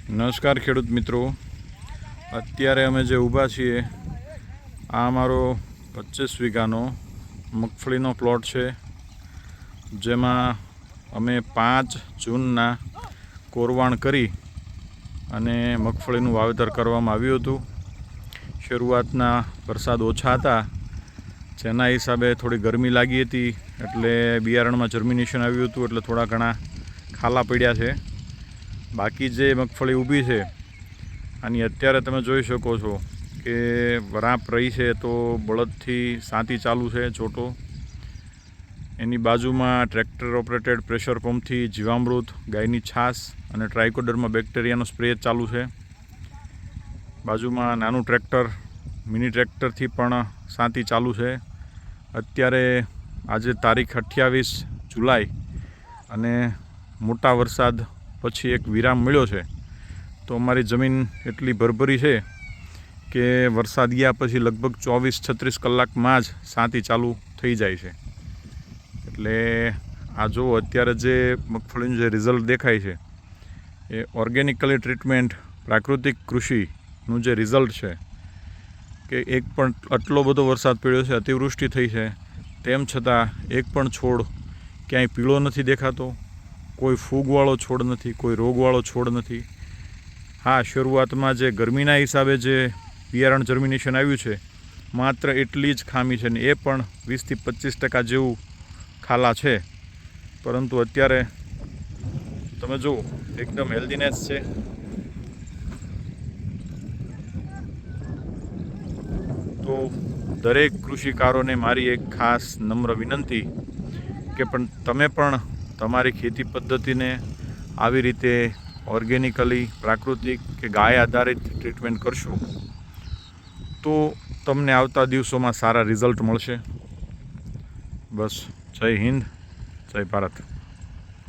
નમસ્કાર ખેડૂત મિત્રો, અત્યારે અમે જે ઊભા છીએ આ અમારો 25 વીઘાનો મગફળીનો પ્લોટ છે, જેમાં અમે 5 જૂનના કોરવાણ કરી અને મગફળીનું વાવેતર કરવામાં આવ્યું હતું. શરૂઆતના વરસાદ ઓછા હતા, જેના હિસાબે થોડી ગરમી લાગી હતી, એટલે બિયારણમાં જર્મિનેશન આવ્યું હતું, એટલે થોડા ઘણા ખાલા પડ્યા છે. બાકી જે મગફળી ઊભી છે આની અત્યારે તમે જોઈ શકો છો કે વરાપ રહી છે, તો બળદથી સાંતી ચાલુ છે ચોટો. એની બાજુમાં ટ્રેક્ટર ઓપરેટેડ પ્રેશર પંપથી જીવામૃત, ગાયની છાશ અને ટ્રાઇકોડર્મા બેક્ટેરિયાનો સ્પ્રે ચાલુ છે. બાજુમાં નાનું ટ્રેક્ટર, મિની ટ્રેક્ટરથી પણ સાંતી ચાલુ છે. અત્યારે આજે તારીખ 28 જુલાઈ અને મોટા વરસાદ પછી એક વિરામ મળ્યો છે, તો અમારી જમીન એટલી ભરભરી છે કે વરસાદ ગયા પછી લગભગ 24-36 કલાકમાં જ સાંતી ચાલુ થઈ જાય છે. એટલે આ જો અત્યારે જે મગફળીનું જે રિઝલ્ટ દેખાય છે એ ઓર્ગેનિકલી ટ્રીટમેન્ટ, પ્રાકૃતિક કૃષિનું જે રિઝલ્ટ છે કે એક પણ આટલો બધો વરસાદ પડ્યો છે, અતિવૃષ્ટિ થઈ છે, તેમ છતાં એક પણ છોડ ક્યાંય પીળો નથી દેખાતો, કોઈ ફૂગવાળો છોડ નથી, કોઈ રોગવાળો છોડ નથી. હા, શરૂઆતમાં જે ગરમીના હિસાબે જે બિયારણ જર્મિનેશન આવ્યું છે, માત્ર એટલી જ ખામી છે, ને એ પણ 20-25% જેવું ખાલા છે. પરંતુ અત્યારે તમે જુઓ એકદમ હેલ્ધીનેસ છે. તો દરેક કૃષિકારોને મારી એક ખાસ નમ્ર વિનંતી કે તમે પણ તમારી ખેતી પદ્ધતિને આવી રીતે ઓર્ગેનિકલી, પ્રાકૃતિક કે ગાય આધારિત ટ્રીટમેન્ટ કરશો તો તમને આવતા દિવસોમાં સારા રિઝલ્ટ મળશે. બસ, જય હિન્દ, જય ભારત.